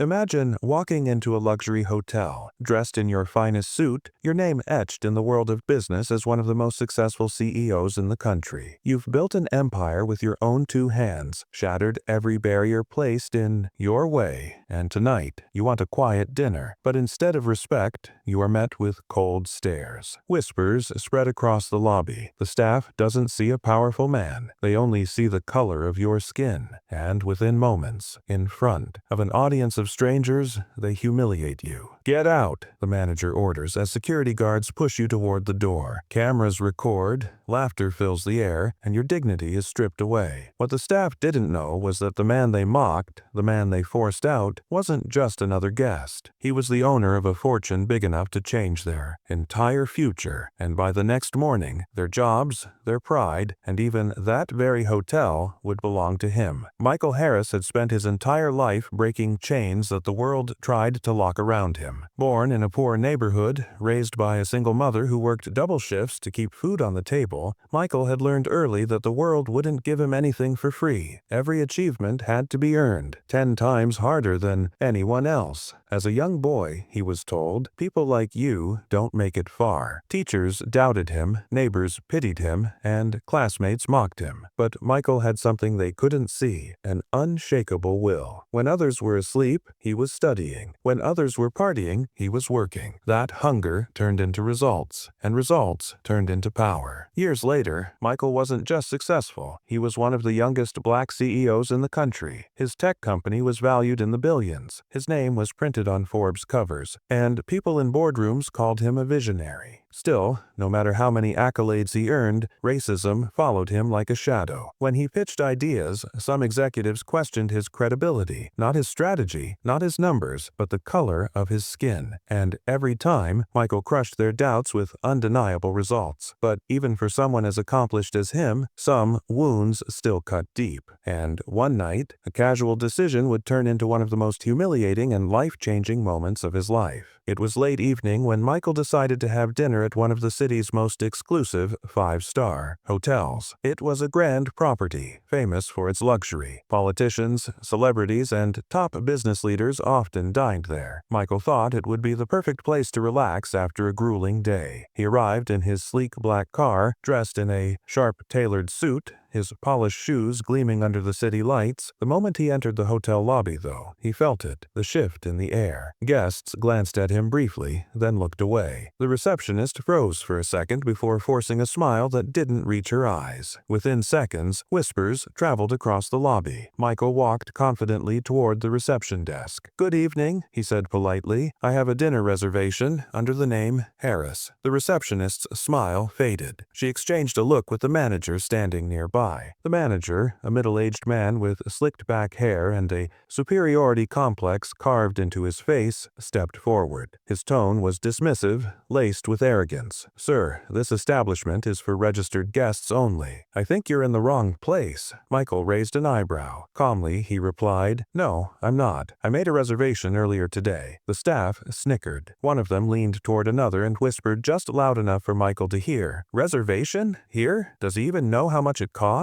Imagine walking into a luxury hotel, dressed in your finest suit, your name etched in the world of business as one of the most successful CEOs in the country. You've built an empire with your own two hands, shattered every barrier placed in your way, and tonight you want a quiet dinner. But instead of respect, you are met with cold stares. Whispers spread across the lobby. The staff doesn't see a powerful man. They only see the color of your skin. And within moments, in front of an audience of strangers, they humiliate you. "Get out," the manager orders as security guards push you toward the door. Cameras record, laughter fills the air, and your dignity is stripped away. What the staff didn't know was that the man they mocked, the man they forced out, wasn't just another guest. He was the owner of a fortune big enough to change their entire future, and by the next morning, their jobs, their pride, and even that very hotel would belong to him. Michael Harris had spent his entire life breaking chains that the world tried to lock around him. Born in a poor neighborhood, raised by a single mother who worked double shifts to keep food on the table, Michael had learned early that the world wouldn't give him anything for free. Every achievement had to be earned, 10 times harder than anyone else. As a young boy, he was told, people like you don't make it far. Teachers doubted him, neighbors pitied him, and classmates mocked him. But Michael had something they couldn't see, an unshakable will. When others were asleep, he was studying. When others were partying, he was working. That hunger turned into results, and results turned into power. Years later, Michael wasn't just successful. He was one of the youngest black CEOs in the country. His tech company was valued in the billions. His name was printed on Forbes covers, and people in boardrooms called him a visionary. Still, no matter how many accolades he earned, racism followed him like a shadow. When he pitched ideas, some executives questioned his credibility, not his strategy, not his numbers, but the color of his skin. And every time, Michael crushed their doubts with undeniable results. But even for someone as accomplished as him, some wounds still cut deep. And one night, a casual decision would turn into one of the most humiliating and life-changing moments of his life. It was late evening when Michael decided to have dinner at one of the city's most exclusive 5-star hotels. It was a grand property, famous for its luxury. Politicians, celebrities, and top business leaders often dined there. Michael thought it would be the perfect place to relax after a grueling day. He arrived in his sleek black car, dressed in a sharp-tailored suit, his polished shoes gleaming under the city lights. The moment he entered the hotel lobby, though, he felt it, the shift in the air. Guests glanced at him briefly, then looked away. The receptionist froze for a second before forcing a smile that didn't reach her eyes. Within seconds, whispers traveled across the lobby. Michael walked confidently toward the reception desk. "Good evening," he said politely. "I have a dinner reservation under the name Harris." The receptionist's smile faded. She exchanged a look with the manager standing nearby. The manager, a middle-aged man with slicked back hair and a superiority complex carved into his face, stepped forward. His tone was dismissive, laced with arrogance. "Sir, this establishment is for registered guests only. I think you're in the wrong place." Michael raised an eyebrow. Calmly, he replied, "No, I'm not. I made a reservation earlier today." The staff snickered. One of them leaned toward another and whispered just loud enough for Michael to hear. "Reservation? Here? Does he even know how much it costs?"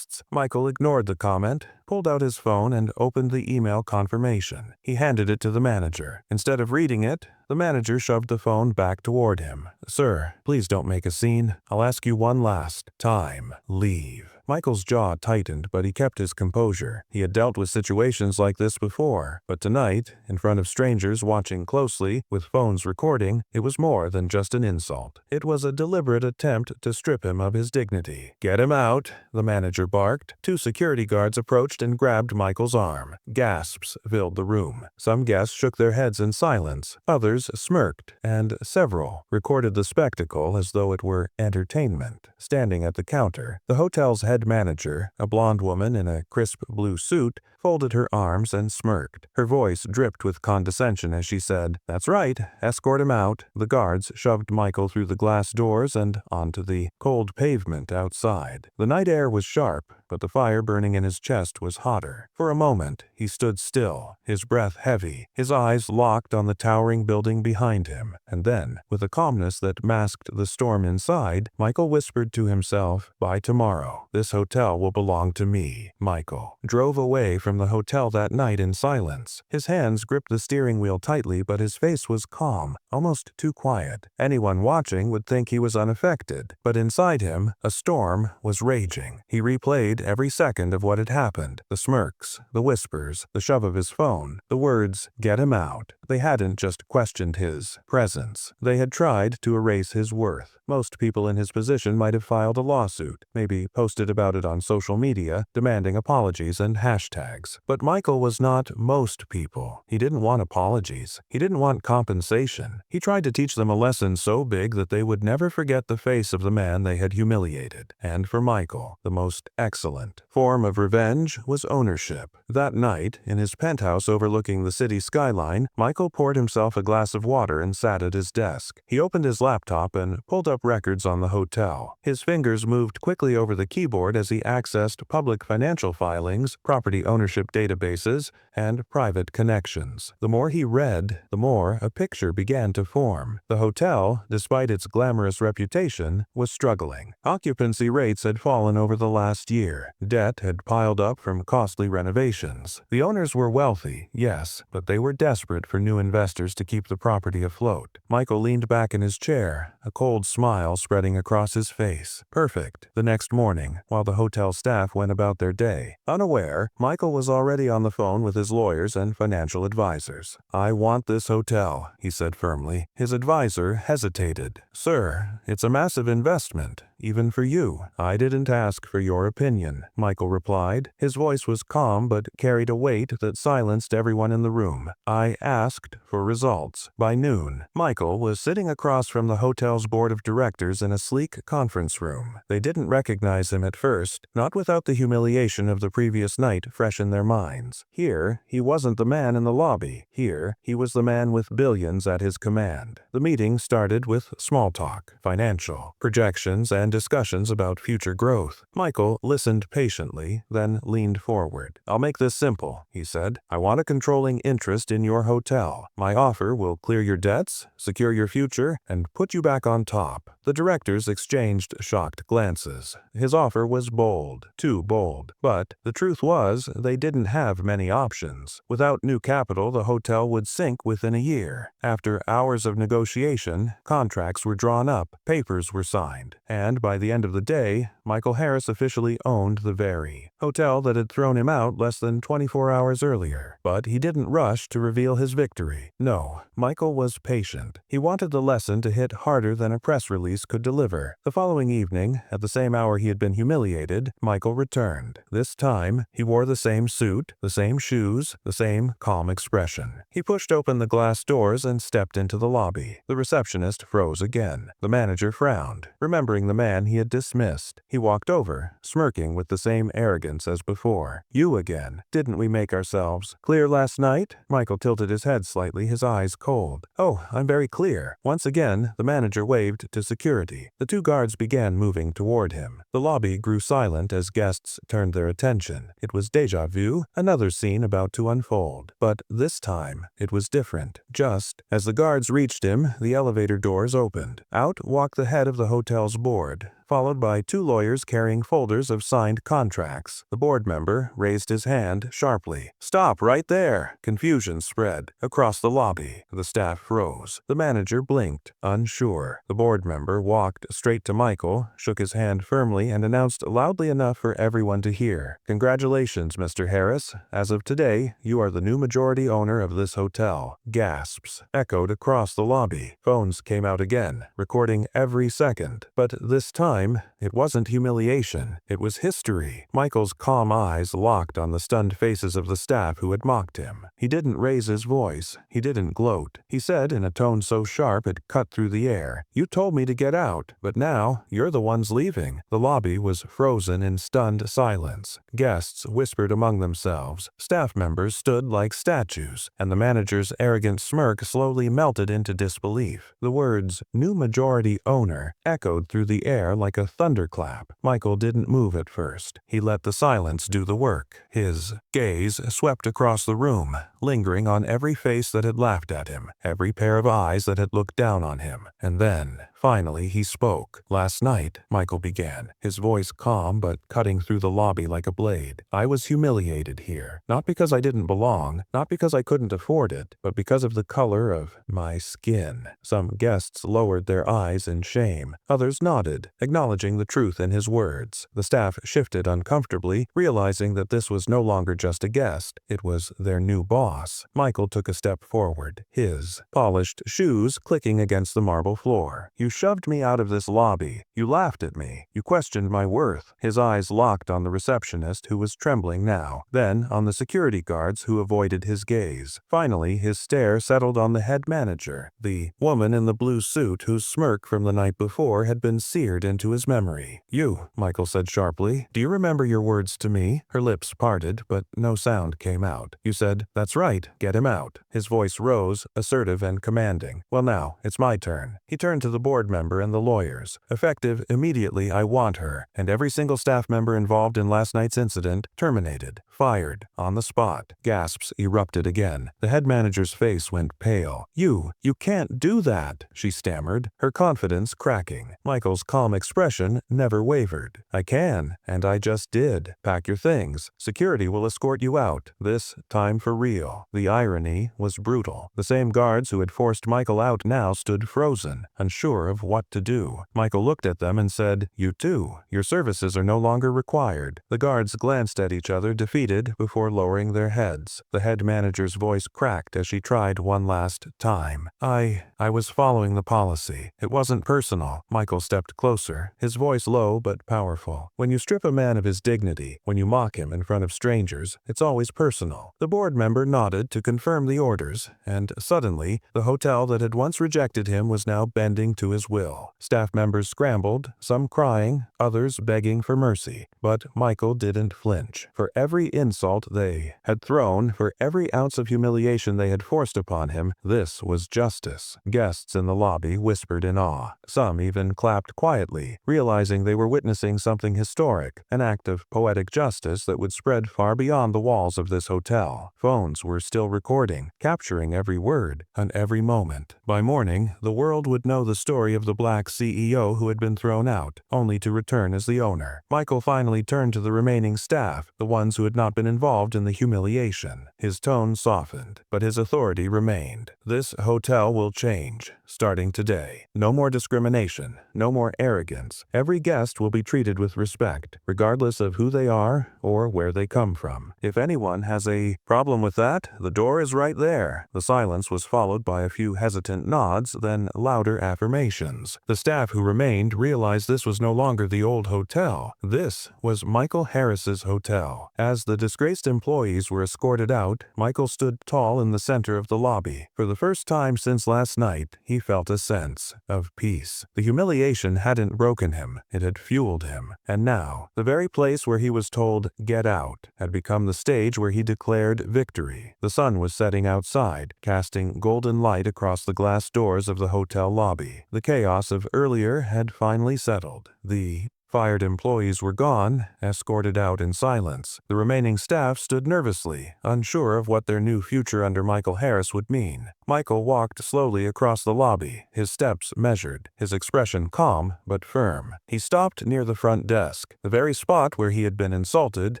Michael ignored the comment, pulled out his phone, and opened the email confirmation. He handed it to the manager. Instead of reading it, the manager shoved the phone back toward him. "Sir, please don't make a scene. I'll ask you one last time. Leave." Michael's jaw tightened, but he kept his composure. He had dealt with situations like this before, but tonight, in front of strangers watching closely, with phones recording, it was more than just an insult. It was a deliberate attempt to strip him of his dignity. "Get him out," the manager barked. 2 security guards approached and grabbed Michael's arm. Gasps filled the room. Some guests shook their heads in silence. Others smirked, and several recorded the spectacle as though it were entertainment. Standing at the counter, the hotel's head manager, a blonde woman in a crisp blue suit, folded her arms and smirked. Her voice dripped with condescension as she said, "That's right, escort him out." The guards shoved Michael through the glass doors and onto the cold pavement outside. The night air was sharp, but the fire burning in his chest was hotter. For a moment, he stood still, his breath heavy, his eyes locked on the towering building behind him. And then, with a calmness that masked the storm inside, Michael whispered to himself, "By tomorrow, this hotel will belong to me." Michael drove away from the hotel that night in silence. His hands gripped the steering wheel tightly, but his face was calm, almost too quiet. Anyone watching would think he was unaffected, but inside him, a storm was raging. He replayed every second of what had happened, the smirks, the whispers, the shove of his phone, the words, "Get him out." They hadn't just questioned his presence. They had tried to erase his worth. Most people in his position might have filed a lawsuit, maybe posted about it on social media, demanding apologies and hashtags. But Michael was not most people. He didn't want apologies. He didn't want compensation. He tried to teach them a lesson so big that they would never forget the face of the man they had humiliated. And for Michael, the most excellent form of revenge was ownership. That night, in his penthouse overlooking the city skyline, Michael poured himself a glass of water and sat at his desk. He opened his laptop and pulled up records on the hotel. His fingers moved quickly over the keyboard as he accessed public financial filings, property ownership databases, and private connections. The more he read, the more a picture began to form. The hotel, despite its glamorous reputation, was struggling. Occupancy rates had fallen over the last year. Debt had piled up from costly renovations. The owners were wealthy, yes, but they were desperate for new investors to keep the property afloat. Michael leaned back in his chair, a cold smile spreading across his face. Perfect. The next morning, while the hotel staff went about their day, unaware, Michael was already on the phone with his lawyers and financial advisors. "I want this hotel," he said firmly. His advisor hesitated. "Sir, it's a massive investment, even for you." "I didn't ask for your opinion," Michael replied. His voice was calm but carried a weight that silenced everyone in the room. "I asked for results." By noon, Michael was sitting across from the hotel's board of directors in a sleek conference room. They didn't recognize him at first, not without the humiliation of the previous night fresh in their minds. Here, he wasn't the man in the lobby. Here, he was the man with billions at his command. The meeting started with small talk, financial, projections, and discussions about future growth. Michael listened patiently, then leaned forward. "I'll make this simple," he said. "I want a controlling interest in your hotel. My offer will clear your debts, secure your future, and put you back on top." The directors exchanged shocked glances. His offer was bold, too bold. But the truth was, they didn't have many options. Without new capital, the hotel would sink within a year. After hours of negotiation, contracts were drawn up, papers were signed, and by the end of the day, Michael Harris officially owned the very hotel that had thrown him out less than 24 hours earlier. But he didn't rush to reveal his victory. No, Michael was patient. He wanted the lesson to hit harder than a press release could deliver. The following evening, at the same hour he had been humiliated, Michael returned. This time, he wore the same suit, the same shoes, the same calm expression. He pushed open the glass doors and stepped into the lobby. The receptionist froze again. The manager frowned, remembering the man he had dismissed. He walked over, smirking with the same arrogance as before. "You again. Didn't we make ourselves clear last night?" Michael tilted his head slightly, his eyes cold. "Oh, I'm very clear." Once again, the manager waved to security. The two guards began moving toward him. The lobby grew silent as guests turned their attention. It was déjà vu, another scene about to unfold. But this time, it was different. Just as the guards reached him, the elevator doors opened. Out walked the head of the hotel's board, followed by two lawyers carrying folders of signed contracts. The board member raised his hand sharply. "Stop right there!" Confusion spread across the lobby. The staff froze. The manager blinked, unsure. The board member walked straight to Michael, shook his hand firmly, and announced loudly enough for everyone to hear, "Congratulations, Mr. Harris. As of today, you are the new majority owner of this hotel." Gasps echoed across the lobby. Phones came out again, recording every second. But this time, it wasn't humiliation. It was history. Michael's calm eyes locked on the stunned faces of the staff who had mocked him. He didn't raise his voice. He didn't gloat. He said in a tone so sharp it cut through the air, "You told me to get out, but now you're the ones leaving." The lobby was frozen in stunned silence. Guests whispered among themselves. Staff members stood like statues, and the manager's arrogant smirk slowly melted into disbelief. The words, "new majority owner," echoed through the air like like a thunderclap. Michael didn't move at first. He let the silence do the work. His gaze swept across the room, lingering on every face that had laughed at him, every pair of eyes that had looked down on him. And then, finally, he spoke. "Last night," Michael began, his voice calm but cutting through the lobby like a blade, "I was humiliated here. Not because I didn't belong, not because I couldn't afford it, but because of the color of my skin." Some guests lowered their eyes in shame. Others nodded, acknowledging the truth in his words. The staff shifted uncomfortably, realizing that this was no longer just a guest. It was their new boss. Michael took a step forward, his polished shoes clicking against the marble floor. "You shoved me out of this lobby. You laughed at me. You questioned my worth." His eyes locked on the receptionist, who was trembling now, then on the security guards who avoided his gaze. Finally, his stare settled on the head manager, the woman in the blue suit whose smirk from the night before had been seared into his memory. "You," Michael said sharply, "do you remember your words to me?" Her lips parted, but no sound came out. "You said, 'That's right, get him out.'" His voice rose, assertive and commanding. "Well now, it's my turn." He turned to the board member and the lawyers. "Effective immediately, I want her, and every single staff member involved in last night's incident, terminated, fired, on the spot." Gasps erupted again. The head manager's face went pale. You can't do that," she stammered, her confidence cracking. Michael's calm expression never wavered. "I can, and I just did. Pack your things. Security will escort you out, this time for real." The irony was brutal. The same guards who had forced Michael out now stood frozen, unsure of what to do. Michael looked at them and said, "You too. Your services are no longer required." The guards glanced at each other, defeated, before lowering their heads. The head manager's voice cracked as she tried one last time. I was following the policy. It wasn't personal." Michael stepped closer, his voice low but powerful. "When you strip a man of his dignity, when you mock him in front of strangers, it's always personal." The board member nodded to confirm the orders, and suddenly, the hotel that had once rejected him was now bending to his will. Staff members scrambled, some crying, others begging for mercy. But Michael didn't flinch. For every insult they had thrown, for every ounce of humiliation they had forced upon him, this was justice. Guests in the lobby whispered in awe. Some even clapped quietly, realizing they were witnessing something historic, an act of poetic justice that would spread far beyond the walls of this hotel. Phones were still recording, capturing every word and every moment. By morning, the world would know the story of the black CEO who had been thrown out, only to return as the owner. Michael finally turned to the remaining staff, the ones who had not been involved in the humiliation. His tone softened, but his authority remained. "This hotel will change, starting today. No more discrimination, no more arrogance. Every guest will be treated with respect, regardless of who they are or where they come from. If anyone has a problem with that, the door is right there." The silence was followed by a few hesitant nods, then louder affirmations. The staff who remained realized this was no longer the old hotel. This was Michael Harris's hotel. As the disgraced employees were escorted out, Michael stood tall in the center of the lobby. For the first time since last night, he felt a sense of peace. The humiliation hadn't broken him, it had fueled him. And now, the very place where he was told, "Get out," had become the stage where he declared victory. The sun was setting outside, casting golden light across the glass doors of the hotel lobby. The chaos of earlier had finally settled. The fired employees were gone, escorted out in silence. The remaining staff stood nervously, unsure of what their new future under Michael Harris would mean. Michael walked slowly across the lobby, his steps measured, his expression calm but firm. He stopped near the front desk, the very spot where he had been insulted,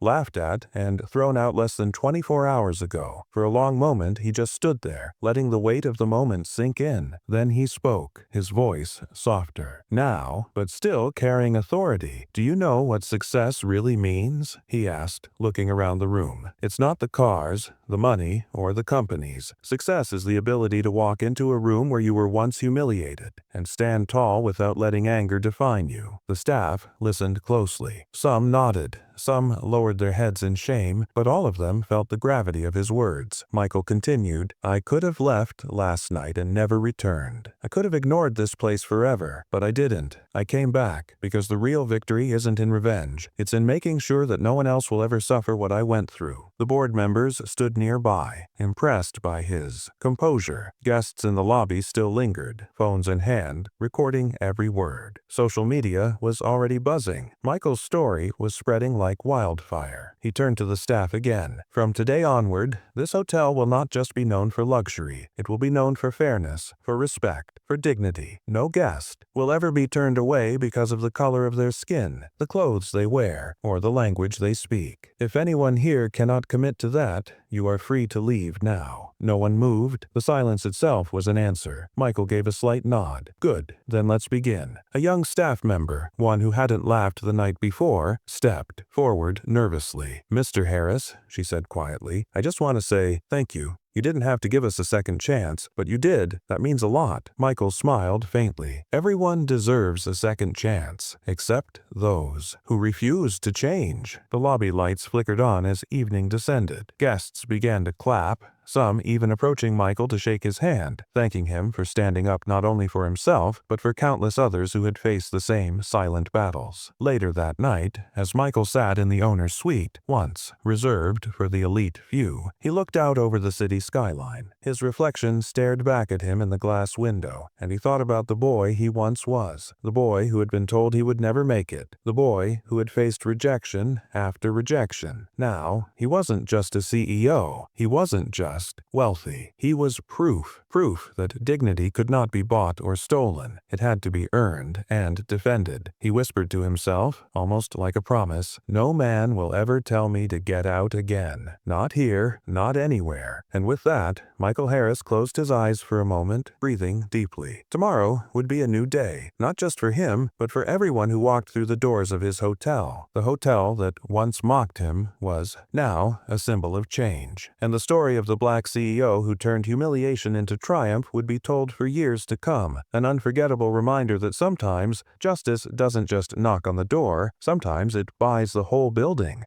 laughed at, and thrown out less than 24 hours ago. For a long moment, he just stood there, letting the weight of the moment sink in. Then he spoke, his voice softer. Now, but still carrying authority. "Do you know what success really means?" he asked, looking around the room. "It's not the cars, the money, or the companies. Success is the ability to walk into a room where you were once humiliated and stand tall without letting anger define you." The staff listened closely. Some nodded, Some lowered their heads in shame, but all of them felt the gravity of his words. Michael continued, "I could have left last night and never returned. I could have ignored this place forever, but I didn't. I came back, because the real victory isn't in revenge. It's in making sure that no one else will ever suffer what I went through." The board members stood nearby, impressed by his composure. Guests in the lobby still lingered, phones in hand, recording every word. Social media was already buzzing. Michael's story was spreading like wildfire. He turned to the staff again. "From today onward, this hotel will not just be known for luxury. It will be known for fairness, for respect, for dignity. No guest will ever be turned away because of the color of their skin, the clothes they wear, or the language they speak. If anyone here cannot commit to that, you are free to leave now." No one moved. The silence itself was an answer. Michael gave a slight nod. "Good, then let's begin." A young staff member, one who hadn't laughed the night before, stepped forward nervously. "Mr. Harris," she said quietly, "I just want to say thank you. You didn't have to give us a second chance, but you did. That means a lot." Michael smiled faintly. Everyone deserves a second chance, except those who refuse to change. The lobby lights flickered on as evening descended. Guests began to clap, some even approaching Michael to shake his hand, thanking him for standing up not only for himself, but for countless others who had faced the same silent battles. Later that night, as Michael sat in the owner's suite, once reserved for the elite few, he looked out over the city skyline. His reflection stared back at him in the glass window, and he thought about the boy he once was, the boy who had been told he would never make it, the boy who had faced rejection after rejection. Now, he wasn't just a CEO, he wasn't just wealthy. He was proof that dignity could not be bought or stolen. It had to be earned and defended. He whispered to himself, almost like a promise, "No man will ever tell me to get out again. Not here, not anywhere." And with that, Michael Harris closed his eyes for a moment, breathing deeply. Tomorrow would be a new day, not just for him, but for everyone who walked through the doors of his hotel. The hotel that once mocked him was now a symbol of change. And the story of the black CEO who turned humiliation into triumph would be told for years to come, an unforgettable reminder that sometimes justice doesn't just knock on the door, sometimes it buys the whole building.